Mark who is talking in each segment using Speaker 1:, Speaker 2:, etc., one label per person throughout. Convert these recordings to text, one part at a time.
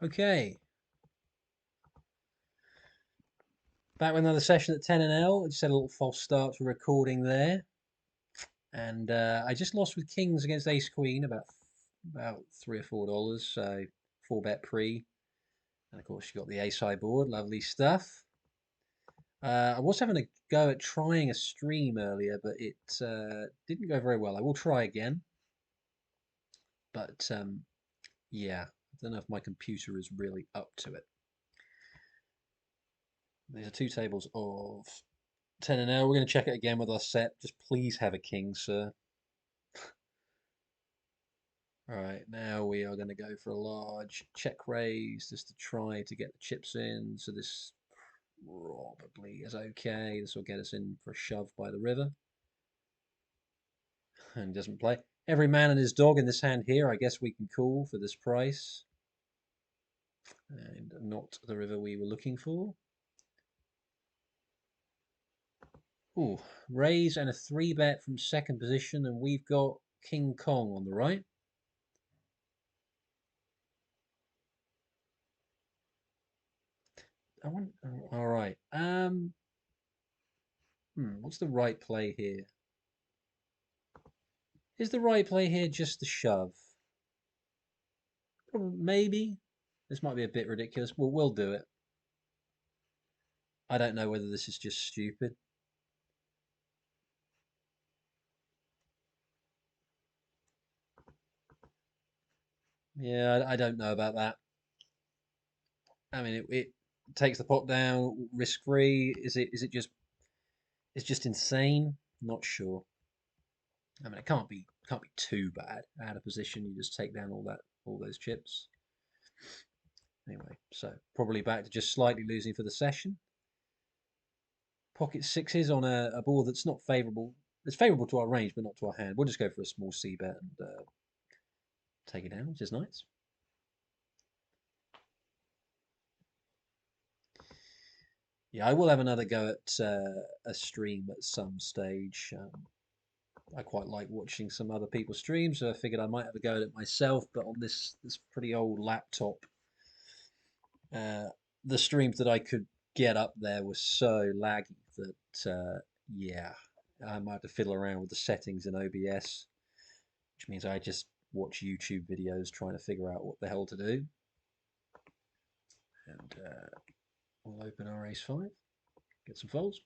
Speaker 1: Okay, back with another session at 10 and L. I just had a little false start to recording there, and I just lost with kings against ace queen about $3 or $4. So 4-bet pre, and of course you got the ace high board, lovely stuff. I was having a go at trying a stream earlier, but it didn't go very well. I will try again, but yeah, I don't know if my computer is really up to it. These are two tables of 10 and L. We're going to check it again with our set. Just please have a king, sir. All right, now we are going to go for a large check raise just to try to get the chips in. So this probably is okay. This will get us in for a shove by the river. And doesn't play. Every man and his dog in this hand here, I guess we can call for this price. And not the river we were looking for. Ooh, raise and a 3-bet from second position, and we've got King Kong on the right. All right. What's the right play here? Is the right play here just the shove? Maybe. This might be a bit ridiculous. Well, we'll do it. I don't know whether this is just stupid. Yeah, I don't know about that. I mean, it takes the pot down risk free. Is it just it's just insane? Not sure. I mean, it can't be too bad. Out of position, you just take down all those chips. Anyway, so probably back to just slightly losing for the session. Pocket sixes on a board that's not favourable. It's favourable to our range, but not to our hand. We'll just go for a small c bet and take it down, which is nice. Yeah, I will have another go at a stream at some stage. I quite like watching some other people's streams, so I figured I might have a go at it myself. But on this pretty old laptop, uh, the streams that I could get up there were so laggy that yeah, I might have to fiddle around with the settings in OBS, which means I just watch YouTube videos trying to figure out what the hell to do. And we'll open our ace five, get some folds.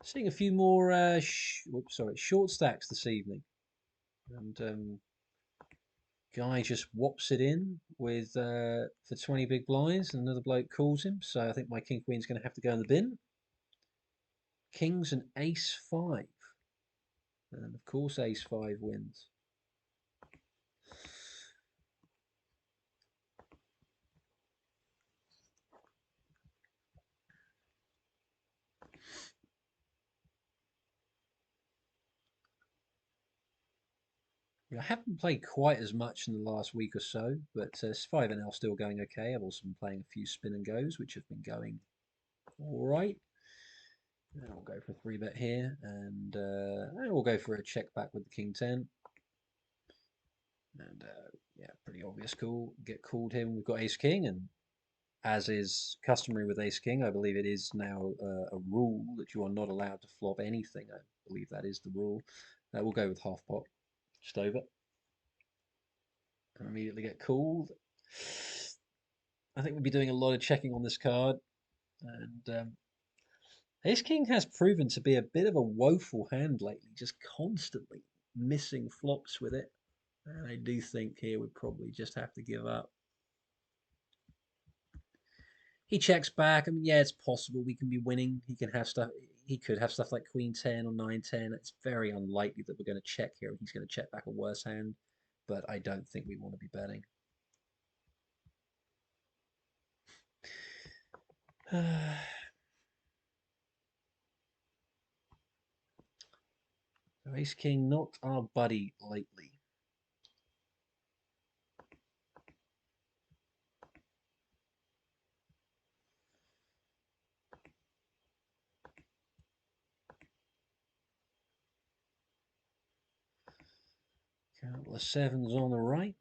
Speaker 1: Seeing a few more short stacks this evening, and guy just whops it in with for 20 big blinds, and another bloke calls him. So I think my king queen's going to have to go in the bin. Kings and ace five, and of course ace five wins. I haven't played quite as much in the last week or so, but 5NL still going okay. I've also been playing a few spin and goes, which have been going all right. And we'll go for a 3-bet here, and we'll go for a check back with the king 10. And yeah, pretty obvious call. Get called him. We've got ace king, and as is customary with ace king, I believe it is now a rule that you are not allowed to flop anything. I believe that is the rule. We'll go with half pot, just over, and immediately get called. I think we'll be doing a lot of checking on this card, and ace king has proven to be a bit of a woeful hand lately, just constantly missing flops with it. And I do think here we'd probably just have to give up. He checks back. I mean, yeah, it's possible we can be winning. He can have stuff. He could have stuff like Queen 10 or 9-10. It's very unlikely that we're going to check here. He's going to check back a worse hand, but I don't think we want to be betting. Ace King, not our buddy lately. Couple of sevens on the right.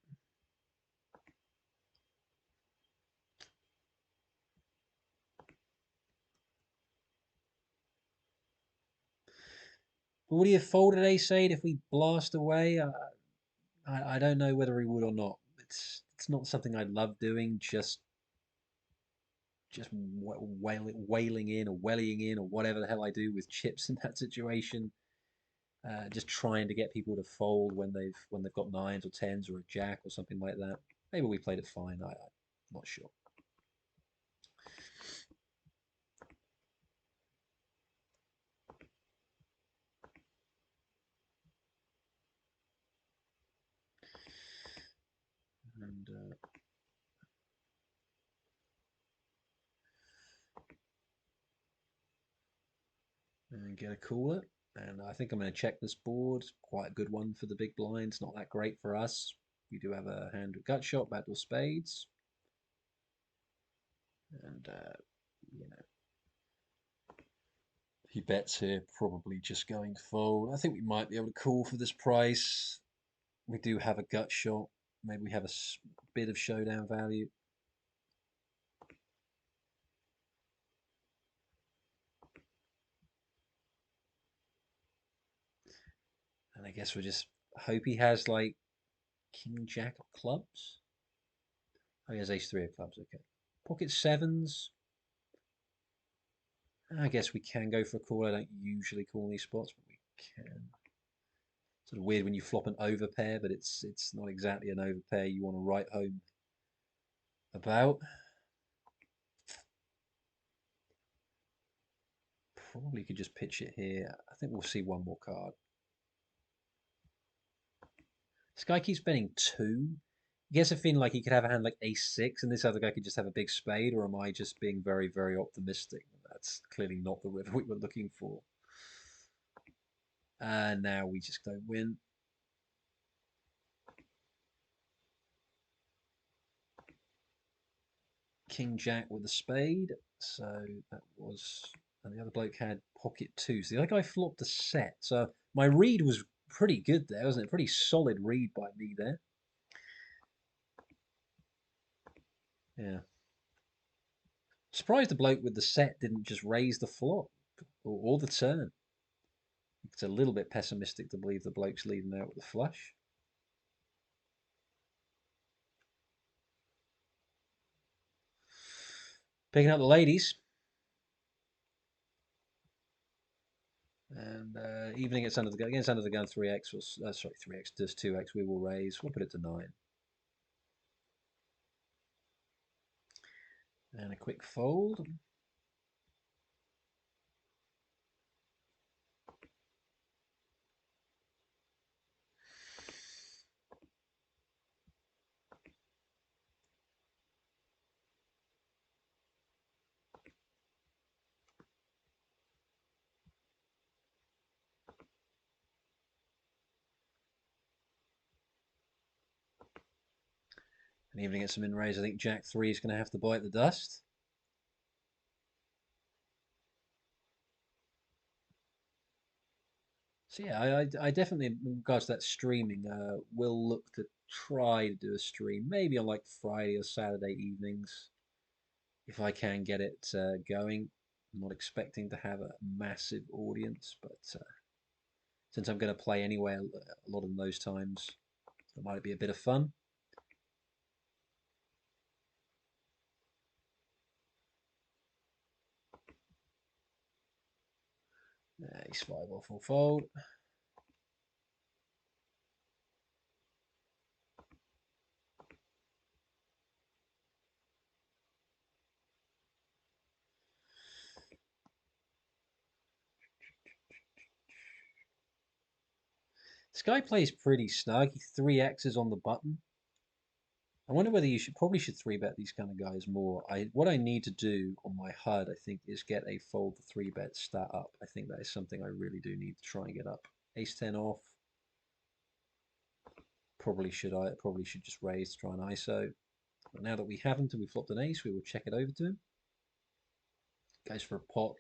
Speaker 1: But would he have folded ace-8 if we blast away? I don't know whether he would or not. It's not something I love doing. Just wailing in or wellying in or whatever the hell I do with chips in that situation. Just trying to get people to fold when they've got nines or tens or a jack or something like that. Maybe we played it fine. I'm not sure. And get a cooler. And I think I'm going to check this board. Quite a good one for the big blinds. Not that great for us. We do have a hand with gut shot, backdoor spades. And, you know, he bets here, probably just going to fold. I think we might be able to call for this price. We do have a gut shot. Maybe we have a bit of showdown value. And I guess we'll just hope he has like king jack of clubs. Oh, he has ace three of clubs. Okay. Pocket sevens. I guess we can go for a call. I don't usually call these spots, but we can. Sort of weird when you flop an overpair, but it's not exactly an overpair you want to write home about. Probably could just pitch it here. I think we'll see one more card. This guy keeps betting two. He gets a feeling like he could have a hand like ace-6, and this other guy could just have a big spade, or am I just being very, very optimistic? That's clearly not the river we were looking for. And now we just don't win. King Jack with a spade. So that was, and the other bloke had pocket two. So the other guy flopped a set. So my read was pretty good there, wasn't it? Pretty solid read by me there. Yeah. Surprised the bloke with the set didn't just raise the flop or the turn. It's a little bit pessimistic to believe the bloke's leading out with a flush. Picking up the ladies. And even against under the gun, 3x, or, sorry, 3x does 2x, we will raise. We'll put it to 9. And a quick fold. And even against some in raise, I think Jack 3 is going to have to bite the dust. So yeah, I definitely, in regards to that streaming, will look to try to do a stream, maybe on like Friday or Saturday evenings, if I can get it going. I'm not expecting to have a massive audience, but since I'm going to play anyway a lot of those times, it might be a bit of fun. Ace 5 off or fold. This guy plays pretty snug. He 3x's on the button. I wonder whether you probably should 3-bet these kind of guys more. What I need to do on my HUD, I think, is get a fold the 3-bet stat up. I think that is something I really do need to try and get up. Ace 10 off. Probably should just raise to try and ISO. But now that we haven't and we flopped an ace, we will check it over to him. Goes for a pot.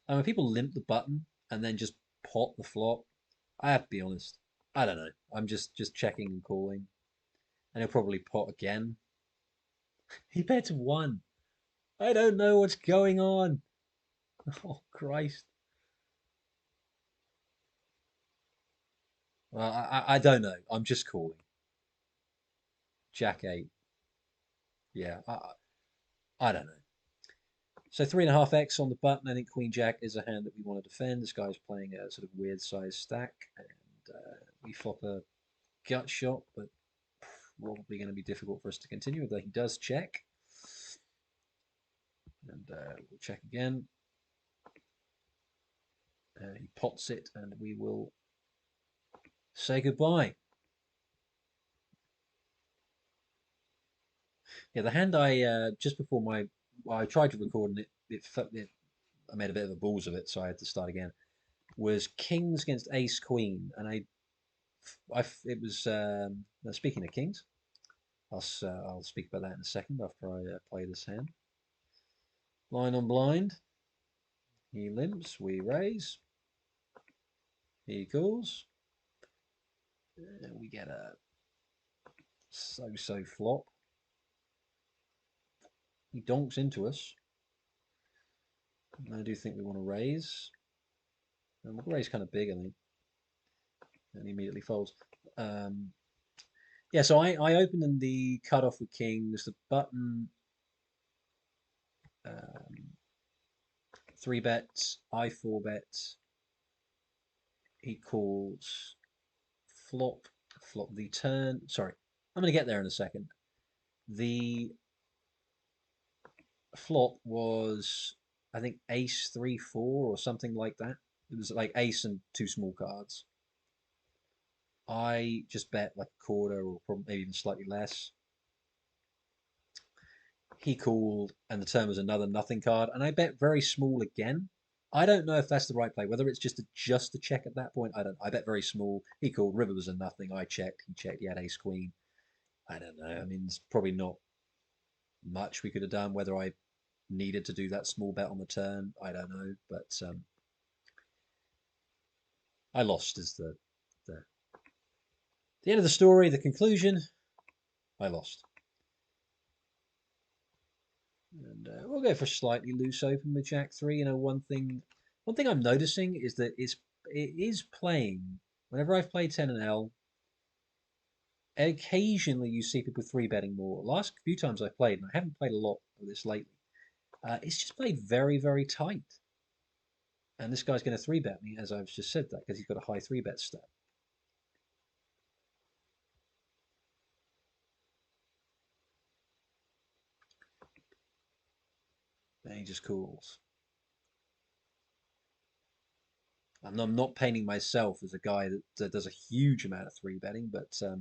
Speaker 1: When people limp the button and then just pot the flop, I have to be honest. I don't know. I'm just checking and calling, and he'll probably pot again. He bets one. I don't know what's going on. Oh Christ. Well, I don't know. I'm just calling. Jack eight. Yeah, I don't know. So 3.5x on the button. I think Queen Jack is a hand that we want to defend. This guy's playing a sort of weird size stack, and we flop a gut shot, but probably going to be difficult for us to continue. Although he does check, and we'll check again. He pots it, and we will say goodbye. Yeah, the hand I just before I tried to record and I made a bit of a balls of it, so I had to start again. Was kings against ace queen, and it was speaking of kings. I'll speak about that in a second after I play this hand. Line on blind. He limps. We raise. He calls. We get a so flop. He donks into us. I do think we want to raise. And we'll raise kind of big, I think. And he immediately folds. Yeah, so I opened in the cutoff with kings. The button, um, 3 bets. I 4 bets. He calls flop. Flop the turn. Sorry, I'm going to get there in a second. The flop was, I think, ace 3 4 or something like that. It was like ace and 2 small cards. I just bet like a quarter or probably maybe even slightly less. He called, and the turn was another nothing card, and I bet very small again. I don't know if that's the right play. Whether it's just a check at that point, I don't. I bet very small. He called. River was a nothing. I checked. He checked. He had ace queen. I don't know. I mean, it's probably not much we could have done. Whether I needed to do that small bet on the turn, I don't know. But I lost. Is the end of the story. The conclusion. I lost. And we'll go for slightly loose open with Jack 3. You know, one thing I'm noticing is that it is playing. Whenever I've played 10 and L, occasionally you see people 3 betting more. Last few times I've played, and I haven't played a lot of this lately, it's just played very tight. And this guy's going to 3 bet me, as I've just said that, because he's got a high 3 bet stat. And he just calls. I'm not painting myself as a guy that does a huge amount of 3 betting, but a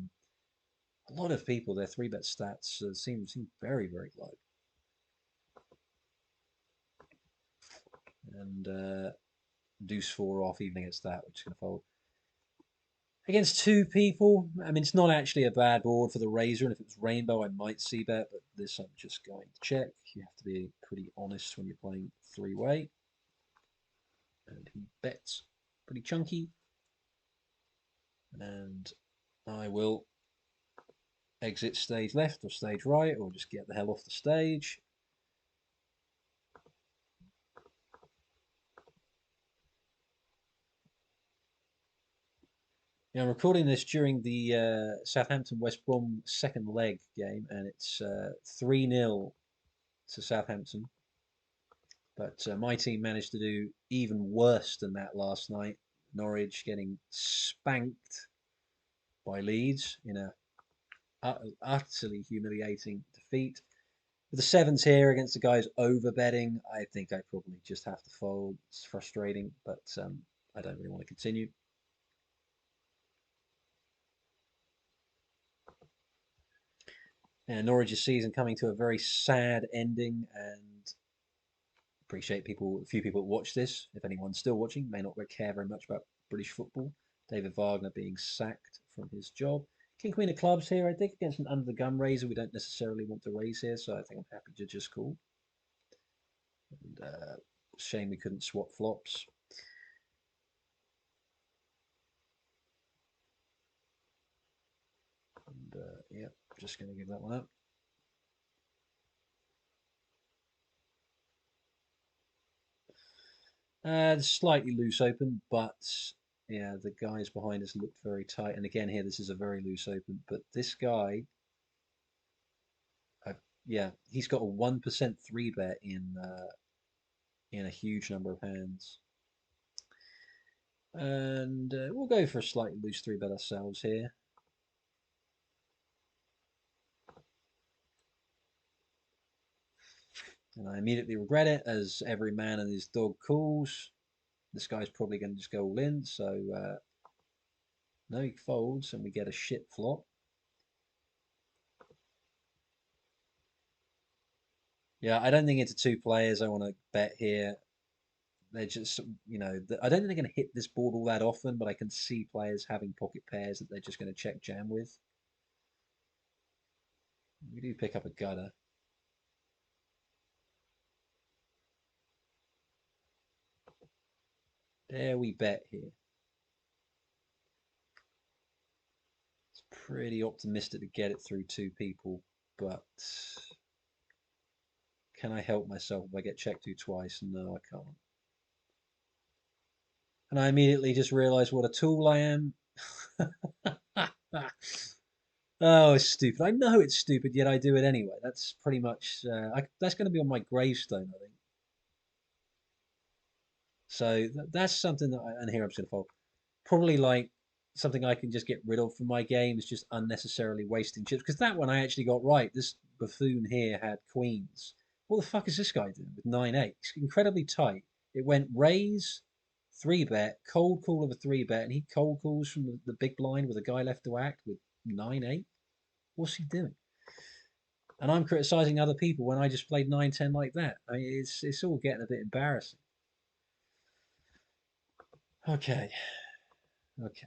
Speaker 1: lot of people, their 3 bet stats seem very low. And deuce 4 off, even against that, which is going to fold. Against 2 people, I mean, it's not actually a bad board for the razor, and if it was rainbow, I might c-bet, but this I'm just going to check. You have to be pretty honest when you're playing 3-way. And he bets pretty chunky. And I will exit stage left or stage right, or just get the hell off the stage. Now, I'm recording this during the Southampton West Brom second leg game, and it's 3-0 to Southampton. But my team managed to do even worse than that last night. Norwich getting spanked by Leeds in a utterly humiliating defeat. With the sevens here against the guys over betting, I think I probably just have to fold. It's frustrating, but I don't really want to continue. And Norwich's season coming to a very sad ending, and appreciate a few people that watch this. If anyone's still watching, may not care very much about British football. David Wagner being sacked from his job. King Queen of Clubs here, I think, against an under the gun raiser. We don't necessarily want to raise here, so I think I'm happy to just call. And shame we couldn't swap flops. And yeah, just going to give that one up. Slightly loose open, but yeah, the guys behind us looked very tight. And again, here this is a very loose open, but this guy, yeah, he's got a 1% three bet in a huge number of hands. And we'll go for a slightly loose three bet ourselves here. And I immediately regret it, as every man and his dog calls. This guy's probably going to just go all in, so no, he folds, and we get a shit flop. Yeah, I don't think it's two players I want to bet here. They're just, I don't think they're going to hit this board all that often, but I can see players having pocket pairs that they're just going to check jam with. We do pick up a gutter. There we bet here. It's pretty optimistic to get it through two people, but can I help myself if I get checked to twice? No, I can't. And I immediately just realized what a tool I am. Oh, it's stupid. I know it's stupid, yet I do it anyway. That's pretty much, that's going to be on my gravestone, I think. So that's something that, and here I'm just going to fold. Probably like something I can just get rid of from my game is just unnecessarily wasting chips. Because that one I actually got right. This buffoon here had queens. What the fuck is this guy doing with 9-8? It's incredibly tight. It went raise, three bet, cold call of a three bet, and he cold calls from the big blind with a guy left to act with 9-8. What's he doing? And I'm criticizing other people when I just played 9-10 like that. I mean, it's all getting a bit embarrassing. Okay, okay.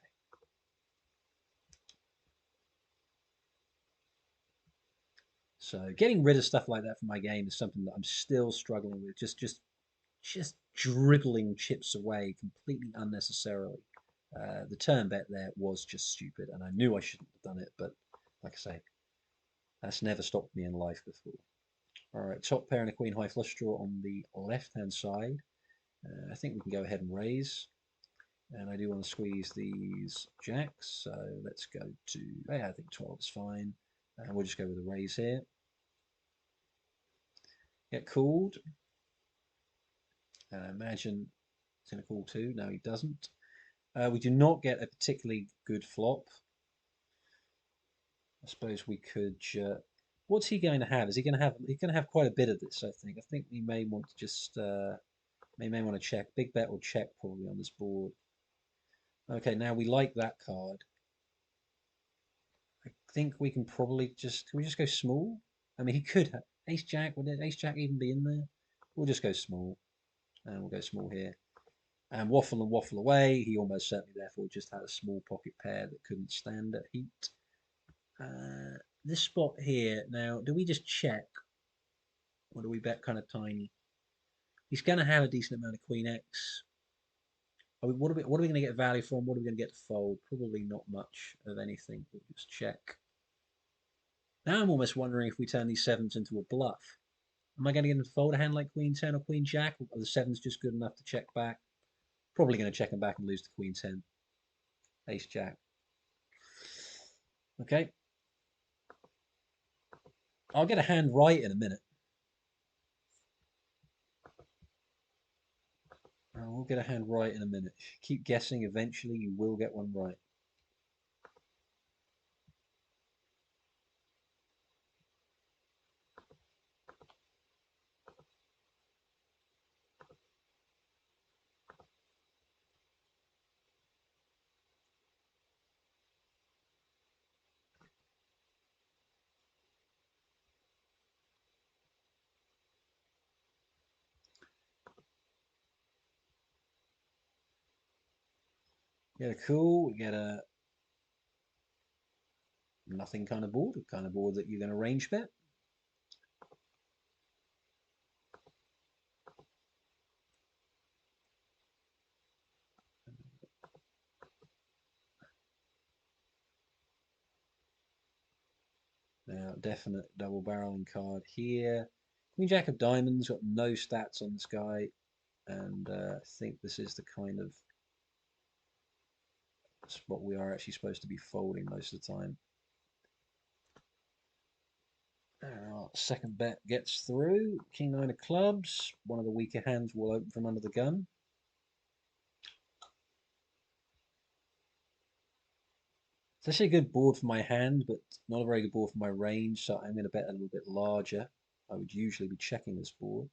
Speaker 1: So getting rid of stuff like that from my game is something that I'm still struggling with. Just dribbling chips away completely unnecessarily. The turn bet there was just stupid, and I knew I shouldn't have done it. But like I say, that's never stopped me in life before. All right, top pair and a queen high flush draw on the left-hand side. I think we can go ahead and raise. And I do want to squeeze these jacks, so let's go to, yeah, I think 12 is fine. And we'll just go with a raise here. Get called. And I imagine he's going to call too. No, he doesn't. We do not get a particularly good flop. I suppose we could. What's he going to have? Is he going to have? He's going to have quite a bit of this. I think. I think we may want to just. May want to check. Big bet or check probably on this board. Okay, now we like that card. I think we can probably just. Can we just go small? I mean, he could have Ace Jack. Would Ace Jack even be in there? We'll just go small, and we'll go small here. And waffle away. He almost certainly, therefore, just had a small pocket pair that couldn't stand at heat. This spot here, now, do we just check? Or do we bet kind of tiny? He's going to have a decent amount of Queen X. What are we going to get value from? What are we going to get to fold? Probably not much of anything. We'll just check. Now I'm almost wondering if we turn these sevens into a bluff. Am I going to get him to fold a hand like Queen 10 or Queen Jack? Or are the sevens just good enough to check back? Probably going to check him back and lose to Queen 10. Ace Jack. Okay. I'll get a hand right in a minute. We'll get a hand right in a minute. Keep guessing, eventually you will get one right. Get a cool, get a nothing kind of board, a kind of board that you're going to range bet. Definite double barreling card here. Queen Jack of Diamonds, got no stats on this guy, and I think this is the kind of spot we are actually supposed to be folding most of the time. Second bet gets through. King Nine of Clubs. One of the weaker hands will open from under the gun. It's actually a good board for my hand, but not a very good board for my range, so I'm going to bet a little bit larger. I would usually be checking this board.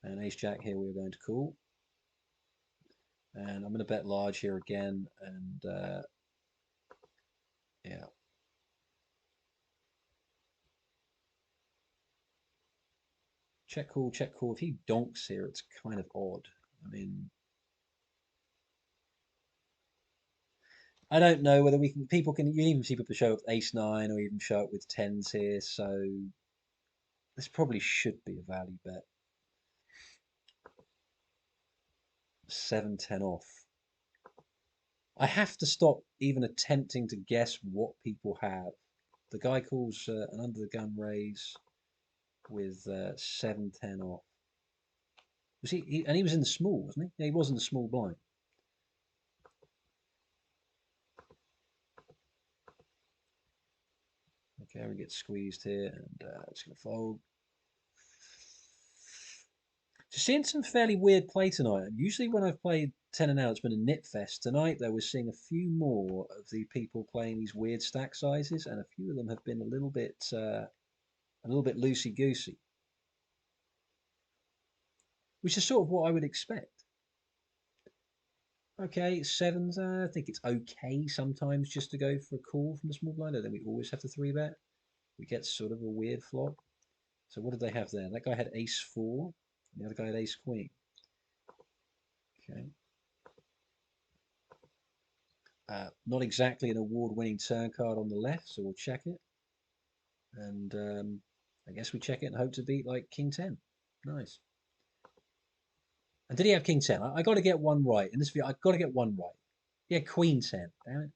Speaker 1: And Ace Jack here we're going to call. And I'm going to bet large here again, and yeah. Check call, check call. If he donks here, it's kind of odd. I mean, I don't know whether we can. People can. You can even see people show up with ace nine or even show up with tens here. So this probably should be a value bet. 7-10 off. I have to stop even attempting to guess what people have. The guy calls an under the gun raise with 7-10 off. Was he? And he was in the small, wasn't he? Yeah, he was in the small blind. Okay, we get squeezed here, and it's going to fold. Just seeing some fairly weird play tonight. Usually when I've played 10 and out, it's been a nit fest. Tonight, though, we're seeing a few more of the people playing these weird stack sizes, and a few of them have been a little bit loosey goosey, which is sort of what I would expect. Okay, sevens. I think it's okay sometimes just to go for a call from the small blind. I think we always have to three bet. We get sort of a weird flop. So what did they have there? That guy had ace four. And the other guy had ace queen. Okay. Not exactly an award-winning turn card on the left, so we'll check it. And I guess we check it and hope to beat like King 10. Nice. And did he have King 10? I got to get one right. In this video, I've got to get one right. Yeah, Queen 10. Damn it.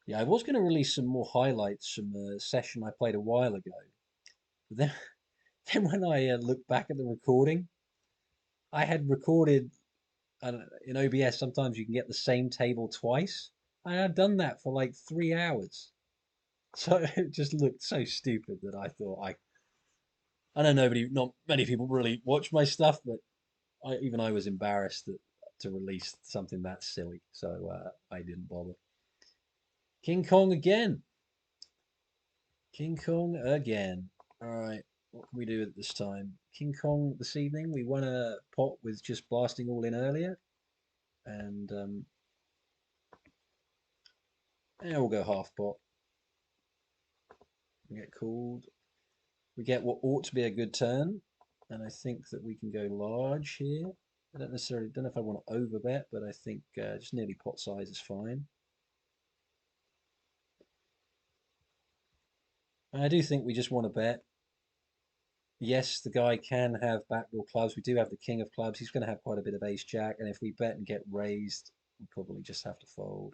Speaker 1: Yeah, I was going to release some more highlights from a session I played a while ago. But then, then when I look back at the recording, I had recorded in OBS. Sometimes you can get the same table twice. I had done that for like 3 hours. So it just looked so stupid that I thought I know not many people really watch my stuff, but even I was embarrassed to release something that silly, so I didn't bother. King Kong again. King Kong again. All right, what can we do at this time? King Kong this evening. We won a pot with just blasting all in earlier, and yeah, we'll go half pot. We get called. We get what ought to be a good turn, and I think that we can go large here. I don't know if I want to overbet, but I think just nearly pot size is fine. And I do think we just want to bet. Yes, the guy can have backdoor clubs. We do have the king of clubs. He's going to have quite a bit of ace jack, and if we bet and get raised, we probably just have to fold.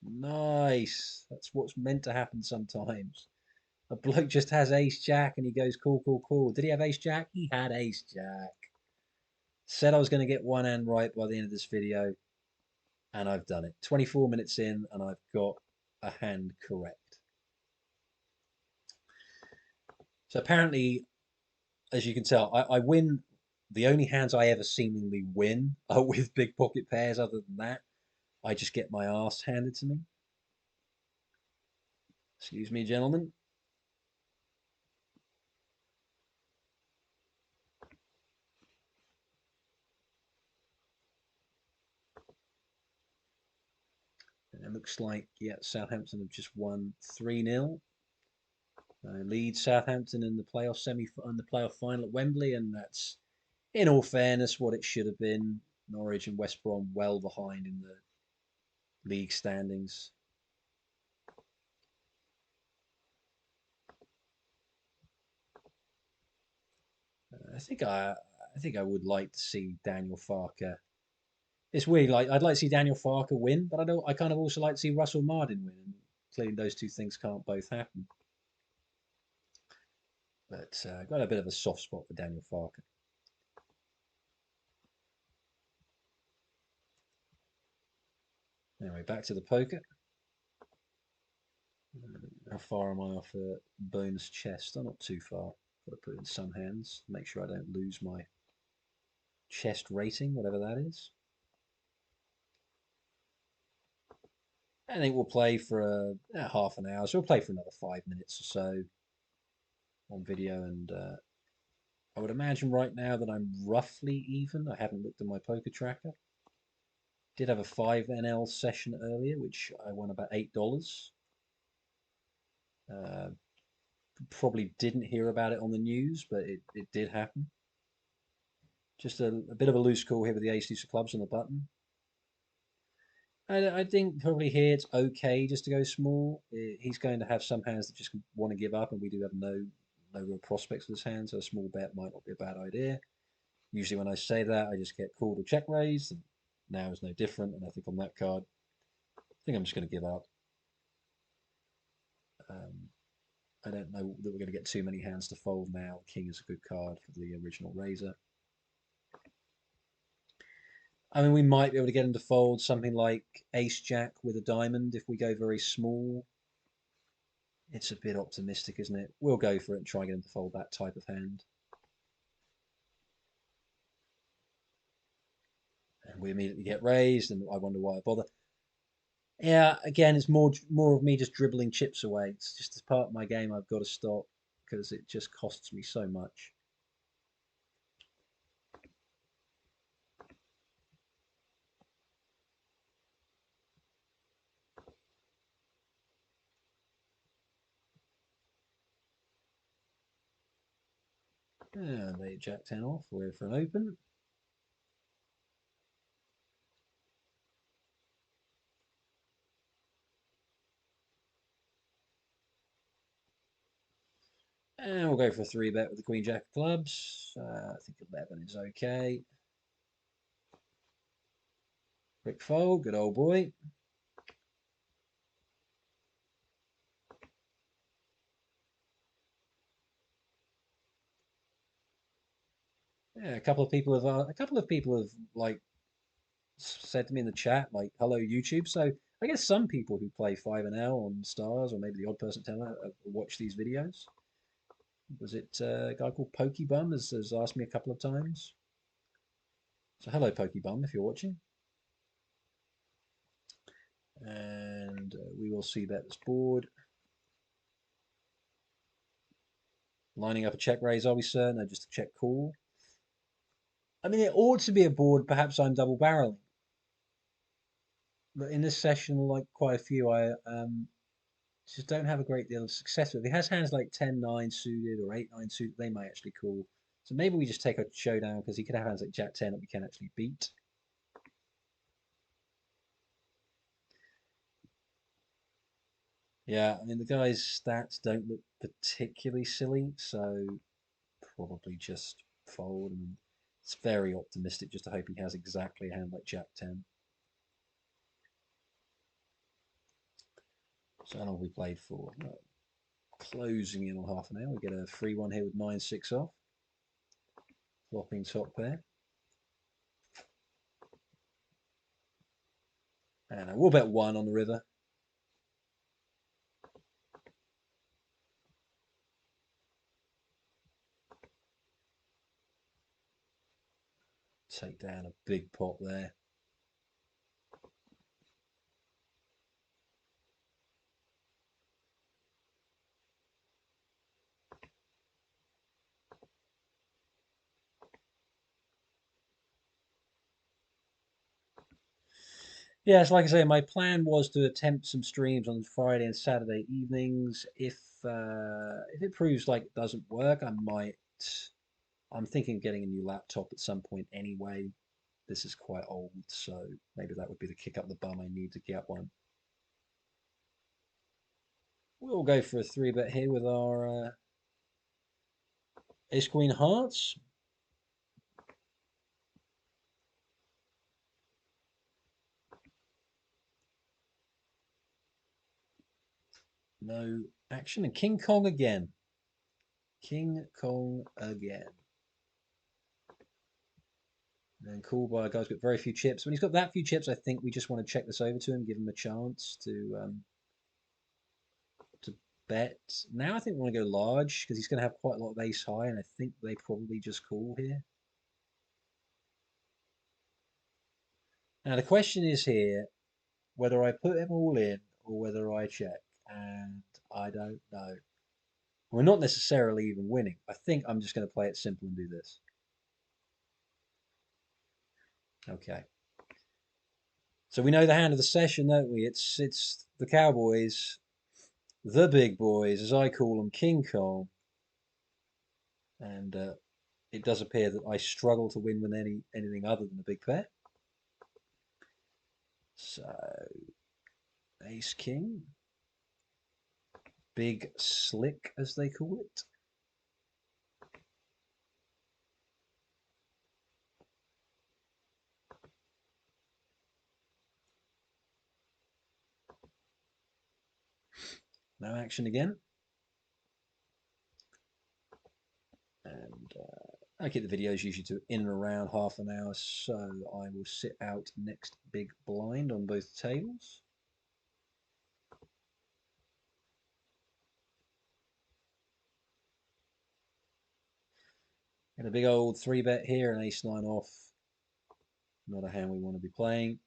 Speaker 1: Nice. That's what's meant to happen sometimes. A bloke just has ace jack and he goes cool, cool, cool. Did he have ace jack? He had ace jack. Said I was going to get one hand right by the end of this video, and I've done it. 24 minutes in, and I've got a hand correct. So apparently, as you can tell, I win. The only hands I ever seemingly win are with big pocket pairs. Other than that, I just get my ass handed to me. Excuse me, gentlemen. It looks like, yeah, Southampton have just won 3-0. Lead Southampton in the playoff final at Wembley, and that's, in all fairness, what it should have been. Norwich and West Brom well behind in the league standings. I think I would like to see Daniel Farke. It's weird. Like I'd like to see Daniel Farke win, but I kind of also like to see Russell Martin win. And clearly, those two things can't both happen. But got a bit of a soft spot for Daniel Farke. Anyway, back to the poker. How far am I off bonus chest? I'm not too far. Got to put it in some hands. Make sure I don't lose my chest rating, whatever that is. I think we'll play for half an hour. So we'll play for another 5 minutes or so on video. And I would imagine right now that I'm roughly even. I haven't looked at my poker tracker. Did have a 5NL session earlier, which I won about $8. Probably didn't hear about it on the news, but it did happen. Just a bit of a loose call here with the ace-deuce of clubs on the button. I think probably here it's okay just to go small. He's going to have some hands that just want to give up, and we do have no real prospects with his hand, so a small bet might not be a bad idea. Usually when I say that, I just get called or check raised, and now is no different, and I think on that card, I think I'm just going to give up. I don't know that we're going to get too many hands to fold now. King is a good card for the original raiser. I mean, we might be able to get him to fold something like ace-jack with a diamond if we go very small. It's a bit optimistic, isn't it? We'll go for it and try and get him to fold that type of hand. And we immediately get raised, and I wonder why I bother. Yeah, again, it's more of me just dribbling chips away. It's just as part of my game I've got to stop because it just costs me so much. And they jack 10 off. We're for an open. And we'll go for a 3-bet with the Queen Jack of clubs. I think 11 is okay. Quick fold, good old boy. Yeah, a couple of people have like said to me in the chat like, "Hello YouTube." So I guess some people who play 5NL on Stars, or maybe the Odd Person Teller, watch these videos. Was it a guy called Pokebum has asked me a couple of times? So hello Pokebum if you're watching. And we will see bet this board. Lining up a check raise, are we, sir? No, just a check call. I mean, it ought to be a board. Perhaps I'm double barreling. But in this session, like quite a few, I just don't have a great deal of success with. If he has hands like 10-9 suited or 8-9 suited, they might actually call. So maybe we just take a showdown because he could have hands like Jack 10 that we can actually beat. Yeah, I mean, the guy's stats don't look particularly silly, so probably just fold. And it's very optimistic just to hope he has exactly a hand like Jack 10. So how long have we played for? Closing in on half an hour. We get a free one here with 9-6 off. Flopping top pair. And we'll bet 1 on the river. Take down a big pot there. Yes, like I say, my plan was to attempt some streams on Friday and Saturday evenings. If it proves like it doesn't work, I might. I'm thinking of getting a new laptop at some point anyway. This is quite old, so maybe that would be the kick up the bum I need to get one. We'll go for a 3-bet here with our Ace Queen Hearts. No action. And King Kong again. King Kong again. And cool by a guy's got very few chips. When he's got that few chips, I think we just want to check this over to him, give him a chance to bet. Now I think we want to go large because he's going to have quite a lot of ace high, and I think they probably just call here. Now the question is here whether I put him all in or whether I check, and I don't know. We're not necessarily even winning. I think I'm just going to play it simple and do this. Okay. So we know the hand of the session, don't we? It's the Cowboys, the big boys, as I call them, King Kong, and it does appear that I struggle to win with anything other than a big pair. So Ace King, Big Slick as they call it. No action again. And I keep the videos usually to in and around half an hour, so I will sit out next big blind on both tables. And a big old 3-bet here, an ace-9 off. Not a hand we want to be playing.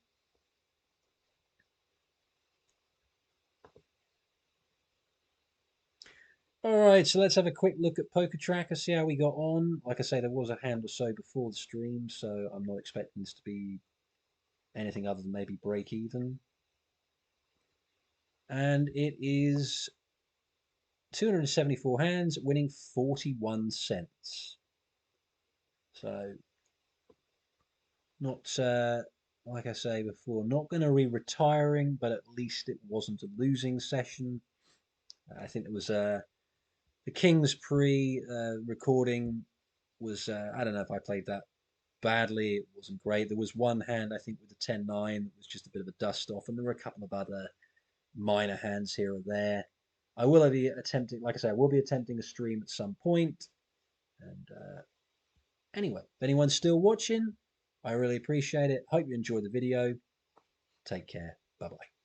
Speaker 1: All right, so let's have a quick look at Poker Tracker, see how we got on. Like I say, there was a hand or so before the stream, so I'm not expecting this to be anything other than maybe break even. And it is 274 hands, winning 41 cents. So, not, like I say before, not going to be retiring, but at least it wasn't a losing session. I think there was the King's Pre recording was, I don't know if I played that badly. It wasn't great. There was one hand, I think, with the 10-9 that was just a bit of a dust off, and there were a couple of other minor hands here or there. I will be attempting, like I say, I will be attempting a stream at some point. And anyway, if anyone's still watching, I really appreciate it. Hope you enjoyed the video. Take care. Bye bye.